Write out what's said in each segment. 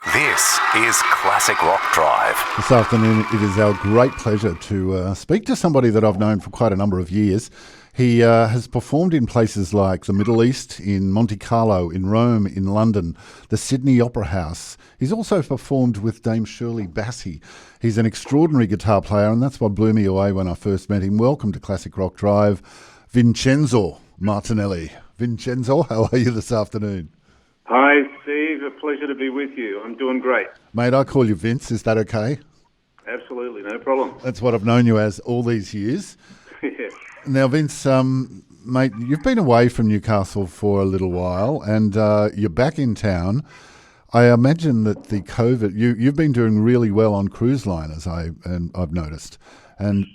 This is Classic Rock Drive. This afternoon, it is our great pleasure to speak to somebody that I've known for quite a number of years. He has performed in places like the Middle East, in Monte Carlo, in Rome, in London, the Sydney Opera House. He's also performed with Dame Shirley Bassey. He's an extraordinary guitar player, and that's what blew me away when I first met him. Welcome to Classic Rock Drive, Vincenzo Martinelli. Vincenzo, how are you this afternoon? Hi, Steve. A pleasure to be with you. I'm doing great. Mate, I call you Vince. Is that okay? Absolutely, no problem. That's what I've known you as all these years. Yes. Now, Vince, mate, you've been away from Newcastle for a little while, and you're back in town. I imagine that the COVID, you've been doing really well on cruise liners. I've noticed,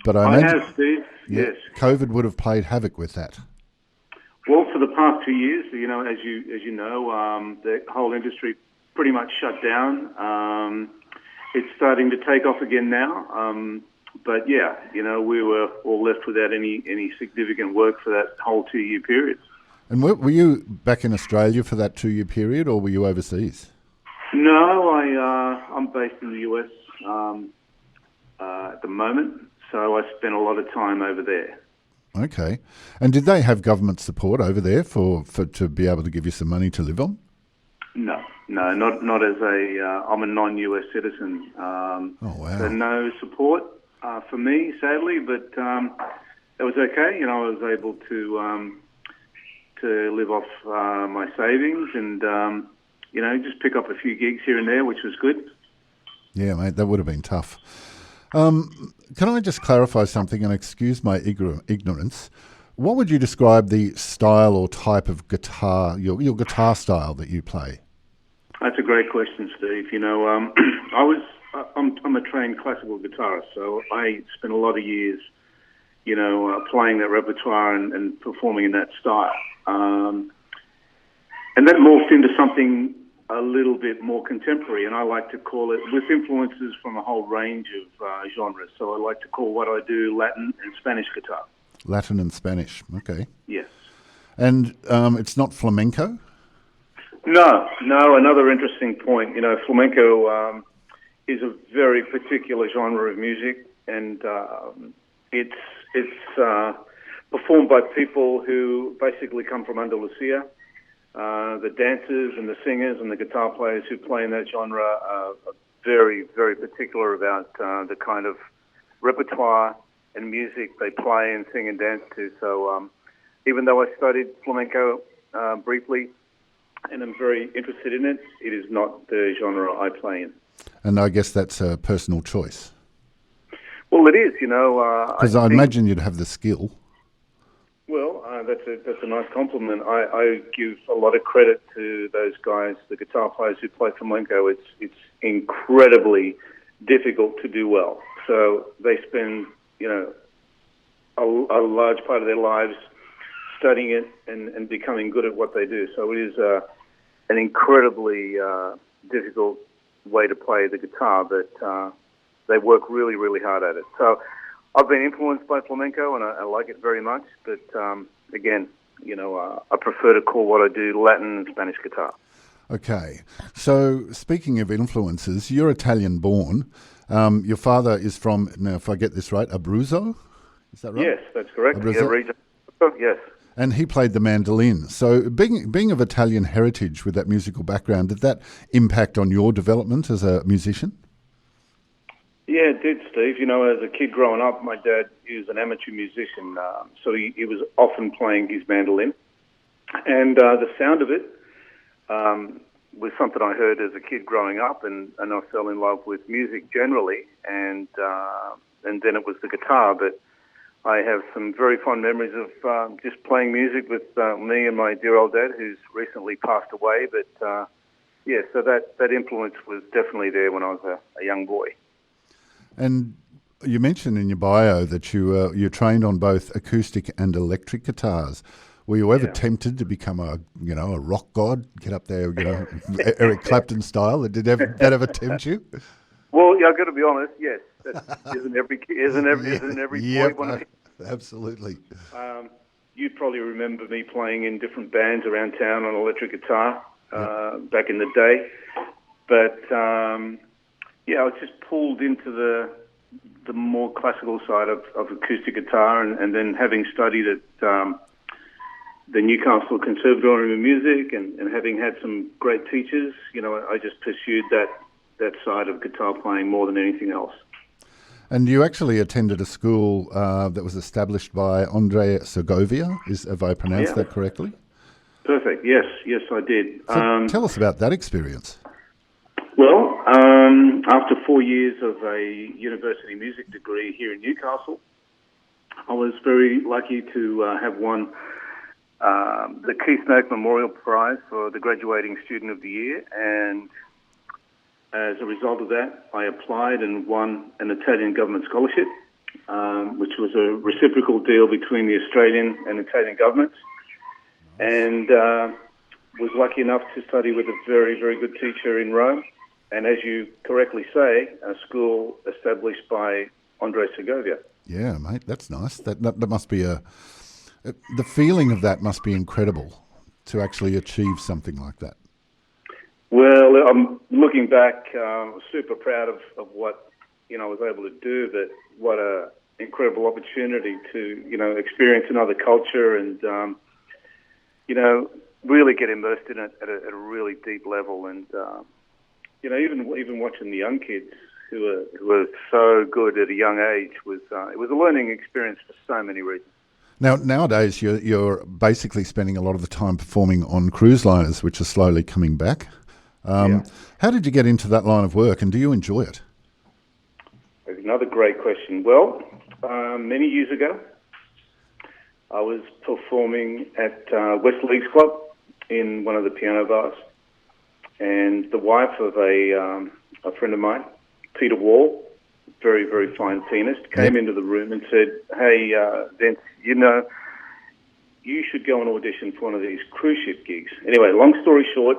but I imagine, have, Steve. Yes. COVID would have played havoc with that. Well, for the past 2 years, as you know, the whole industry pretty much shut down. It's starting to take off again now. But yeah, we were all left without any significant work for that whole 2 year period. And were you back in Australia for that 2 year period, or were you overseas? No, I'm based in the US at the moment, so I spent a lot of time over there. Okay. And did they have government support over there for to be able to give you some money to live on? No, not as I'm a non-US citizen. Oh, wow. So no support for me, sadly, but it was okay. I was able to live off my savings and, just pick up a few gigs here and there, which was good. Yeah, mate, that would have been tough. Can I just clarify something and excuse my ignorance? What would you describe the style or type of guitar, your guitar style that you play? That's a great question, Steve. I'm a trained classical guitarist, so I spent a lot of years, playing that repertoire and performing in that style. And that morphed into something a little bit more contemporary, and I like to call it, with influences from a whole range of genres. So I like to call what I do Latin and Spanish guitar. Latin and Spanish, okay. Yes. And it's not flamenco? No. Another interesting point. Flamenco is a very particular genre of music, and it's performed by people who basically come from Andalusia. The dancers and the singers and the guitar players who play in that genre are very, very particular about the kind of repertoire and music they play and sing and dance to. So even though I studied flamenco briefly and I'm very interested in it, it is not the genre I play in. And I guess that's a personal choice. Well, it is, Because I imagine you'd have the skill. Well, that's a nice compliment. I give a lot of credit to those guys, the guitar players who play flamenco. It's incredibly difficult to do well. So they spend, a large part of their lives studying it and becoming good at what they do. So it is an incredibly difficult way to play the guitar, but they work really, really hard at it. So I've been influenced by flamenco, and I like it very much. But again, I prefer to call what I do Latin and Spanish guitar. Okay. So speaking of influences, you're Italian-born. Your father is from, now if I get this right, Abruzzo? Is that right? Yes, that's correct. Abruzzo? Yeah, region. Yes. And he played the mandolin. So being of Italian heritage with that musical background, did that impact on your development as a musician? Yeah, it did, Steve. As a kid growing up, my dad, he was an amateur musician, so he was often playing his mandolin. And the sound of it was something I heard as a kid growing up, and I fell in love with music generally, and then it was the guitar. But I have some very fond memories of just playing music with me and my dear old dad, who's recently passed away. But so that influence was definitely there when I was a young boy. And you mentioned in your bio that you're trained on both acoustic and electric guitars. Were you ever tempted to become a rock god, get up there, Eric Clapton style? Did that ever tempt you? Well, yeah, I've got to be honest. Yes, isn't every boy? Absolutely. You probably remember me playing in different bands around town on electric guitar back in the day. But I was just pulled into the more classical side of acoustic guitar, and then having studied at the Newcastle Conservatorium of Music and having had some great teachers, I just pursued that side of guitar playing more than anything else. And you actually attended a school that was established by Andrei Segovia. Have I pronounced that correctly? Perfect. Yes, I did. So tell us about that experience. Well, after 4 years of a university music degree here in Newcastle, I was very lucky to have won the Keith Mack Memorial Prize for the Graduating Student of the Year, and as a result of that, I applied and won an Italian government scholarship, which was a reciprocal deal between the Australian and Italian governments, and was lucky enough to study with a very, very good teacher in Rome. And as you correctly say, a school established by Andrei Segovia. Yeah, mate, that's nice. That must be the feeling of that must be incredible to actually achieve something like that. Well, I'm looking back, super proud of what I was able to do. But what a incredible opportunity to experience another culture and really get immersed in it at a really deep level. And even watching the young kids who are so good at a young age it was a learning experience for so many reasons. Now, nowadays, you're basically spending a lot of the time performing on cruise liners, which are slowly coming back. How did you get into that line of work, and do you enjoy it? That's another great question. Well, many years ago, I was performing at West Leagues Club in one of the piano bars, and the wife of a friend of mine, Peter Wall, very, very fine pianist, came into the room and said, "Hey, Vince, you should go and audition for one of these cruise ship gigs." Anyway, long story short,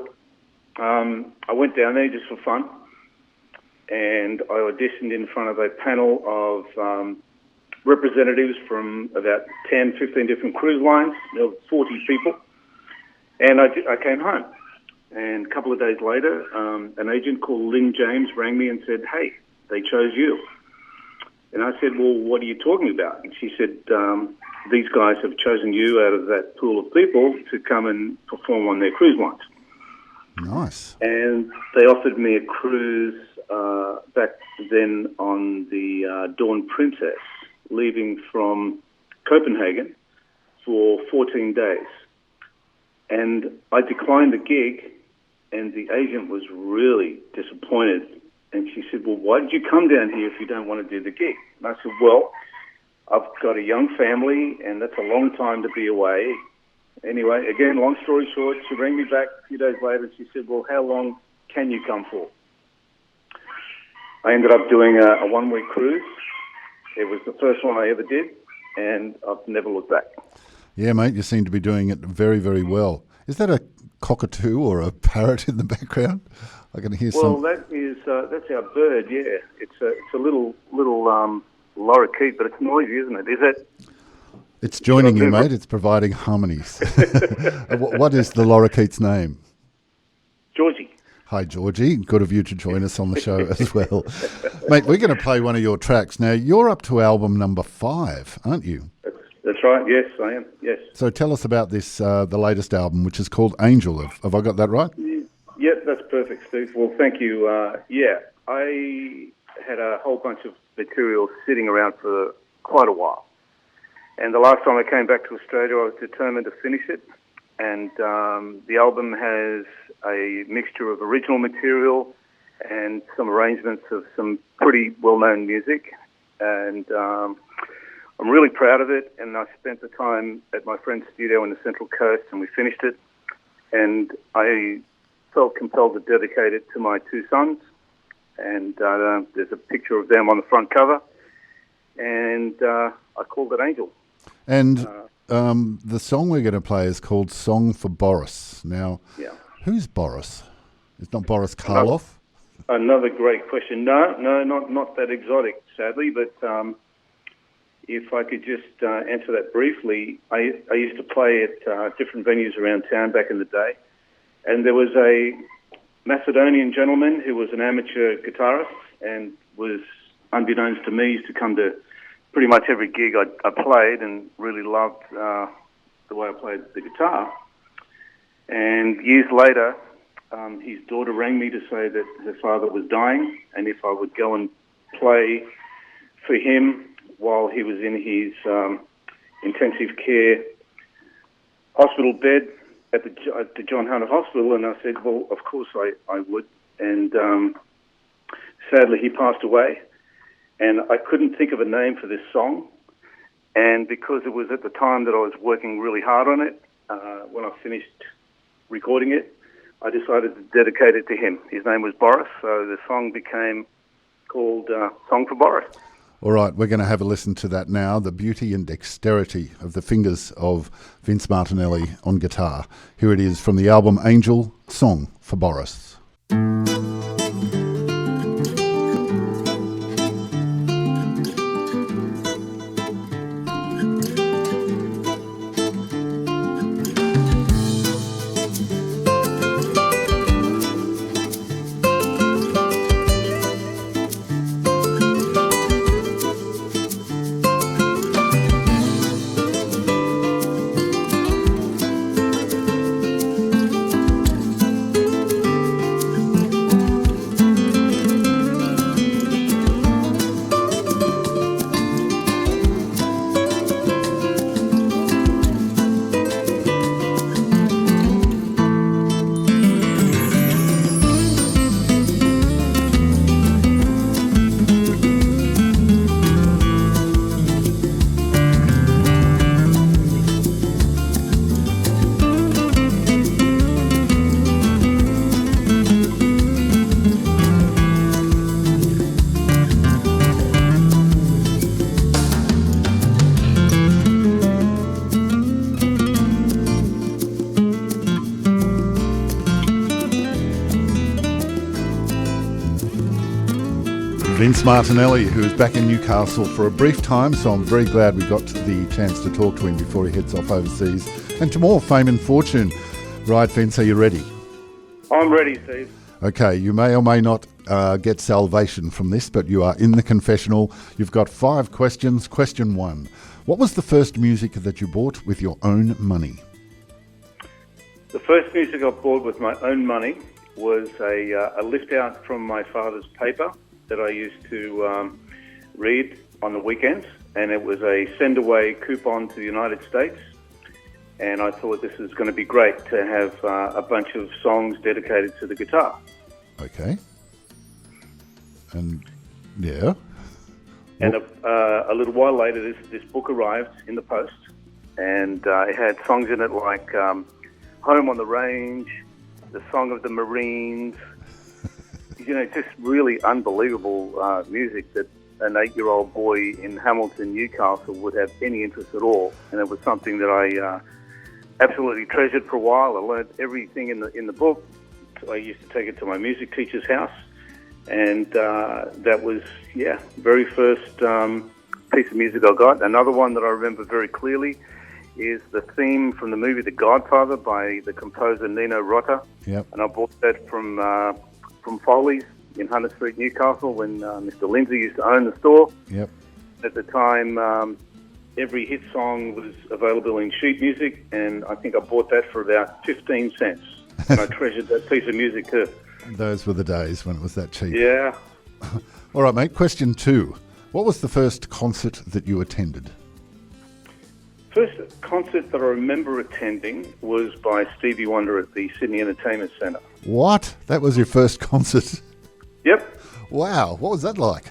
I went down there just for fun, and I auditioned in front of a panel of representatives from about 10, 15 different cruise lines. There were 40 people, and I came home. And a couple of days later, an agent called Lynn James rang me and said, "Hey, they chose you." And I said, "Well, what are you talking about?" And she said, "These guys have chosen you out of that pool of people to come and perform on their cruise lines." Nice. And they offered me a cruise back then on the Dawn Princess, leaving from Copenhagen for 14 days. And I declined the gig, and the agent was really disappointed. And she said, "Well, why did you come down here if you don't want to do the gig?" And I said, "Well, I've got a young family, and that's a long time to be away." Anyway, again, long story short, she rang me back a few days later, and she said, "Well, how long can you come for?" I ended up doing a one-week cruise. It was the first one I ever did, and I've never looked back. Yeah, mate, you seem to be doing it very, very well. Is that a cockatoo or a parrot in the background? I can hear some. Well, that's our bird. Yeah, it's a little lorikeet, but it's noisy, isn't it? Is it? It's joining you, mate. It's providing harmonies. What is the lorikeet's name? Georgie. Hi, Georgie. Good of you to join us on the show as well. Mate, we're going to play one of your tracks. Now, you're up to album number 5, aren't you? That's right. Yes, I am. Yes. So tell us about this, the latest album, which is called Angel. Have I got that right? Yeah, that's perfect, Steve. Well, thank you. I had a whole bunch of material sitting around for quite a while. And the last time I came back to Australia, I was determined to finish it. And the album has a mixture of original material and some arrangements of some pretty well-known music. And I'm really proud of it. And I spent the time at my friend's studio in the Central Coast, and we finished it. And I felt compelled to dedicate it to my 2 sons. And there's a picture of them on the front cover. And I called it Angel. And the song we're going to play is called Song for Boris. Now, who's Boris? It's not Boris Karloff? Another great question. No, not that exotic, sadly. But if I could just answer that briefly, I used to play at different venues around town back in the day. And there was a Macedonian gentleman who was an amateur guitarist and was, unbeknownst to me, used to come to pretty much every gig I played and really loved the way I played the guitar. And years later, his daughter rang me to say that her father was dying and if I would go and play for him while he was in his intensive care hospital bed at the John Hunter Hospital. And I said, well, of course I would. And sadly, he passed away. And I couldn't think of a name for this song. And because it was at the time that I was working really hard on it, when I finished recording it, I decided to dedicate it to him. His name was Boris, so the song became called Song for Boris. All right, we're going to have a listen to that now, the beauty and dexterity of the fingers of Vince Martinelli on guitar. Here it is from the album Angel, Song for Boris. Vince Martinelli, who is back in Newcastle for a brief time, so I'm very glad we got the chance to talk to him before he heads off overseas and to more fame and fortune. Right, Vince, are you ready? I'm ready, Steve. Okay, you may or may not get salvation from this, but you are in the confessional. You've got 5 questions. Question 1. What was the first music that you bought with your own money? The first music I bought with my own money was a lift out from my father's paper that I used to read on the weekends, and it was a send-away coupon to the United States, and I thought this is going to be great to have a bunch of songs dedicated to the guitar. Okay. And, yeah. And a little while later, this book arrived in the post, and it had songs in it like Home on the Range, The Song of the Marines, you know, just really unbelievable music that an 8-year-old boy in Hamilton, Newcastle would have any interest at all. And it was something that I absolutely treasured for a while. I learned everything in the book. I used to take it to my music teacher's house. And that was, very first piece of music I got. Another one that I remember very clearly is the theme from the movie The Godfather by the composer Nino Rota. Yep. And I bought that from Foley's in Hunter Street, Newcastle, when Mr. Lindsay used to own the store. Yep. At the time, every hit song was available in sheet music, and I think I bought that for about 15 cents. And I treasured that piece of music too. Those were the days when it was that cheap. Yeah. All right, mate. Question 2. What was the first concert that you attended? First concert that I remember attending was by Stevie Wonder at the Sydney Entertainment Centre. What? That was your first concert? Yep. Wow. What was that like?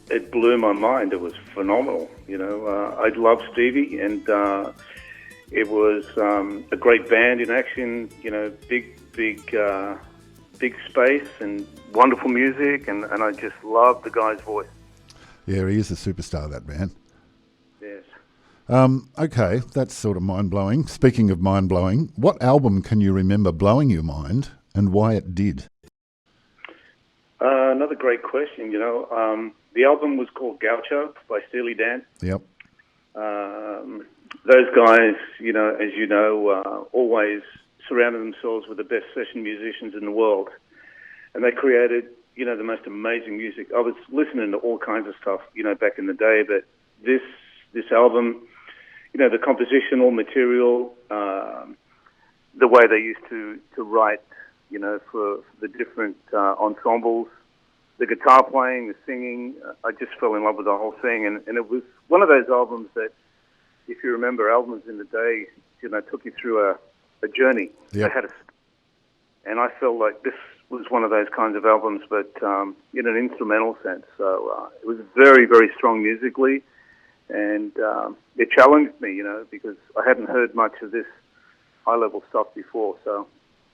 It blew my mind. It was phenomenal. You know, I love Stevie, and it was a great band in action. You know, big space and wonderful music, and I just loved the guy's voice. Yeah, he is a superstar, that man. Yes. Okay, that's sort of mind-blowing. Speaking of mind-blowing, what album can you remember blowing your mind and why it did? Another great question. You know, the album was called Gaucho by Steely Dan. Yep. Those guys, you know, as you know, always surrounded themselves with the best session musicians in the world, and they created, the most amazing music. I was listening to all kinds of stuff, back in the day, but this album, the compositional material, the way they used to write, for the different ensembles, the guitar playing, the singing, I just fell in love with the whole thing. And it was one of those albums that, if you remember albums in the day, took you through a journey. Yep. They had and I felt like this was one of those kinds of albums, but in an instrumental sense. So it was very, very strong musically, and it challenged me, because I hadn't heard much of this high-level stuff before. So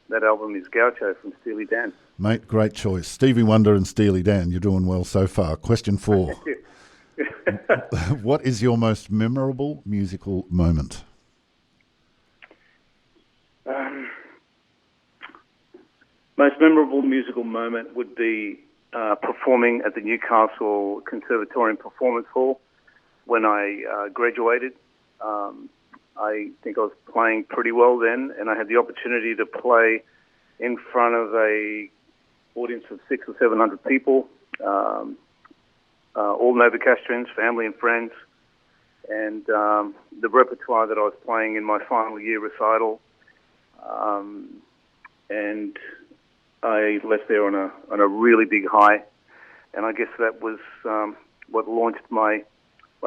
that album is Gaucho from Steely Dan. Mate, great choice. Stevie Wonder and Steely Dan, you're doing well so far. Question 4. What is your most memorable musical moment? Most memorable musical moment would be performing at the Newcastle Conservatorium Performance Hall when I graduated. I think I was playing pretty well then, and I had the opportunity to play in front of a audience of 600 or 700 people, all Novocastrians, family and friends, and the repertoire that I was playing in my final year recital, and I left there on a really big high, and I guess that was what launched my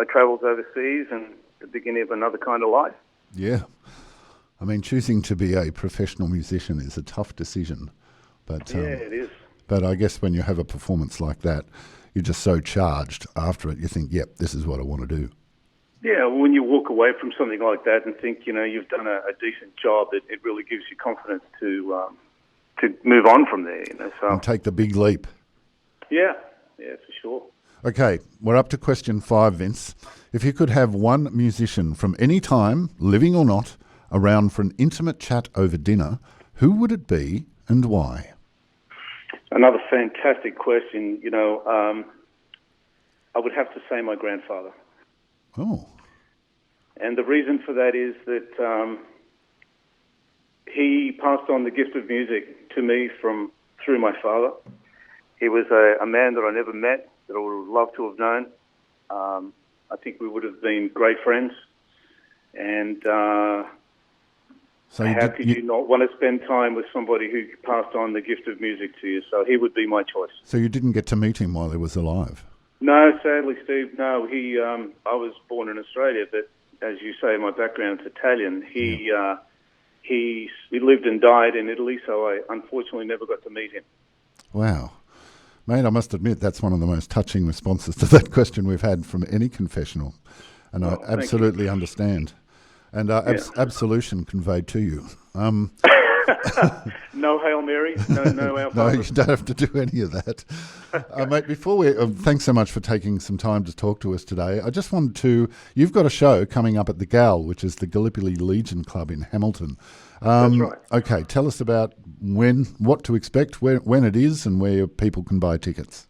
travels overseas and the beginning of another kind of life. Yeah. I mean, choosing to be a professional musician is a tough decision. But, yeah, it is. But I guess when you have a performance like that, you're just so charged after it, you think, yep, this is what I want to do. Yeah, well, when you walk away from something like that and think, you've done a decent job, it really gives you confidence to move on from there, So And take the big leap. Yeah, for sure. Okay, we're up to question 5, Vince. If you could have one musician from any time, living or not, around for an intimate chat over dinner, who would it be and why? Another fantastic question. I would have to say my grandfather. Oh. And the reason for that is that he passed on the gift of music to me through my father. He was a man that I never met, that I would have loved to have known. I think we would have been great friends. And So how could you not want to spend time with somebody who passed on the gift of music to you? So he would be my choice. So you didn't get to meet him while he was alive? No, sadly, Steve, no. I was born in Australia, but as you say, my background's Italian. He lived and died in Italy, so I unfortunately never got to meet him. Wow. Mate, I must admit that's one of the most touching responses to that question we've had from any confessional. And I absolutely understand. And absolution conveyed to you. No Hail Mary, no Our No, Father. you don't have to do any of that. Mate, before we... thanks so much for taking some time to talk to us today. I just wanted to... You've got a show coming up at the GAL, which is the Gallipoli Legion Club in Hamilton. That's right. Okay, tell us about what to expect, when it is, and where people can buy tickets.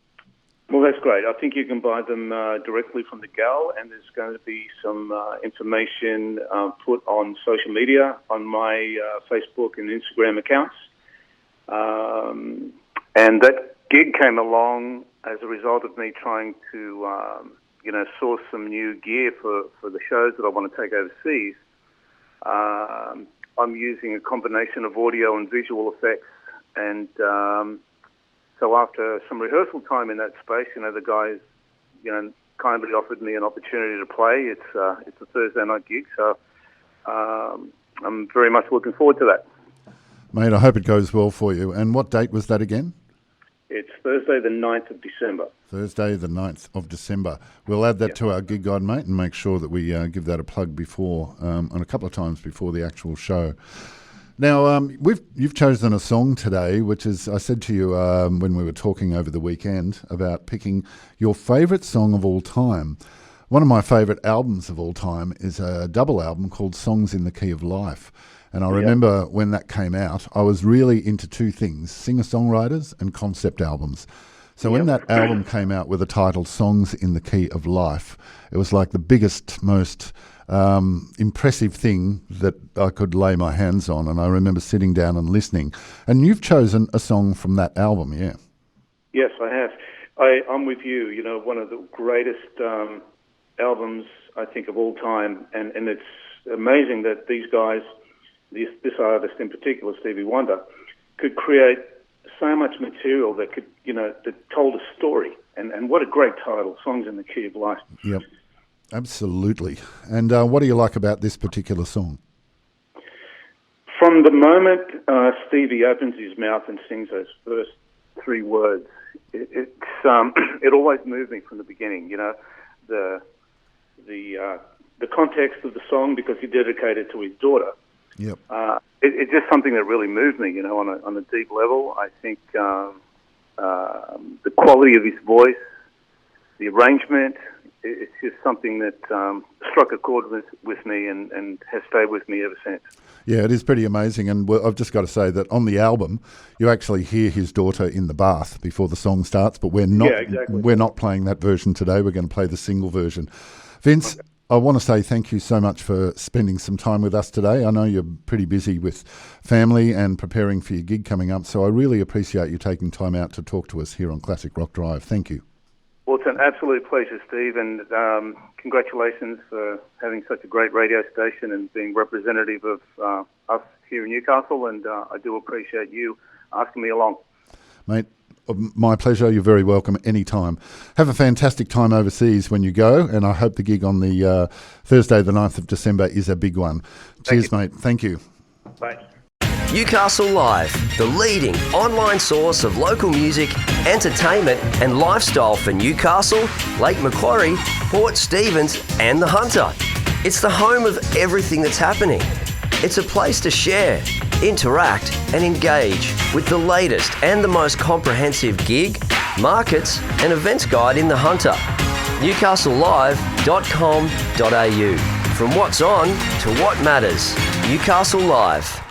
Well, that's great. I think you can buy them directly from the GAL, and there's going to be some information put on social media, on my Facebook and Instagram accounts. And that gig came along as a result of me trying to, source some new gear for the shows that I want to take overseas. I'm using a combination of audio and visual effects, and so after some rehearsal time in that space, the guys, kindly offered me an opportunity to play. It's a Thursday night gig, so I'm very much looking forward to that. Mate, I hope it goes well for you. And what date was that again? It's Thursday the 9th of December. Thursday the 9th of December. We'll add that to our gig guide, mate, and make sure that we give that a plug before, and a couple of times before the actual show. Now, you've chosen a song today, which is, I said to you when we were talking over the weekend about picking your favourite song of all time. One of my favourite albums of all time is a double album called Songs in the Key of Life. And I remember when that came out, I was really into two things, singer-songwriters and concept albums. So when that album came out with the title Songs in the Key of Life, it was like the biggest, most impressive thing that I could lay my hands on, and I remember sitting down and listening. And you've chosen a song from that album, yeah? Yes, I have. I'm with you. You know, one of the greatest albums, I think, of all time, and it's amazing that these guys, this artist in particular, Stevie Wonder, could create so much material that could, that told a story. And what a great title, Songs in the Key of Life. Yep, absolutely. And what do you like about this particular song? From the moment Stevie opens his mouth and sings those first three words, it always moved me from the beginning. You know, the context of the song, because he dedicated it to his daughter. Yep. It's just something that really moved me. You know, on a deep level. I think the quality of his voice, the arrangement, it's just something that struck a chord with me and has stayed with me ever since. Yeah, it is pretty amazing. And I've just got to say that on the album, you actually hear his daughter in the bath before the song starts, but we're not, we're not playing that version today. We're going to play the single version. Vince, okay. I want to say thank you so much for spending some time with us today. I know you're pretty busy with family and preparing for your gig coming up, so I really appreciate you taking time out to talk to us here on Classic Rock Drive. Thank you. Well, it's an absolute pleasure, Steve, and congratulations for having such a great radio station and being representative of us here in Newcastle, and I do appreciate you asking me along. Mate, my pleasure. You're very welcome anytime. Have a fantastic time overseas when you go, and I hope the gig on the Thursday, the 9th of December is a big one. Cheers, mate. Thank you. Bye. Newcastle Live, the leading online source of local music, entertainment and lifestyle for Newcastle, Lake Macquarie, Port Stephens and the Hunter. It's the home of everything that's happening. It's a place to share, interact and engage with the latest and the most comprehensive gig, markets and events guide in the Hunter. newcastlelive.com.au. From what's on to what matters. Newcastle Live.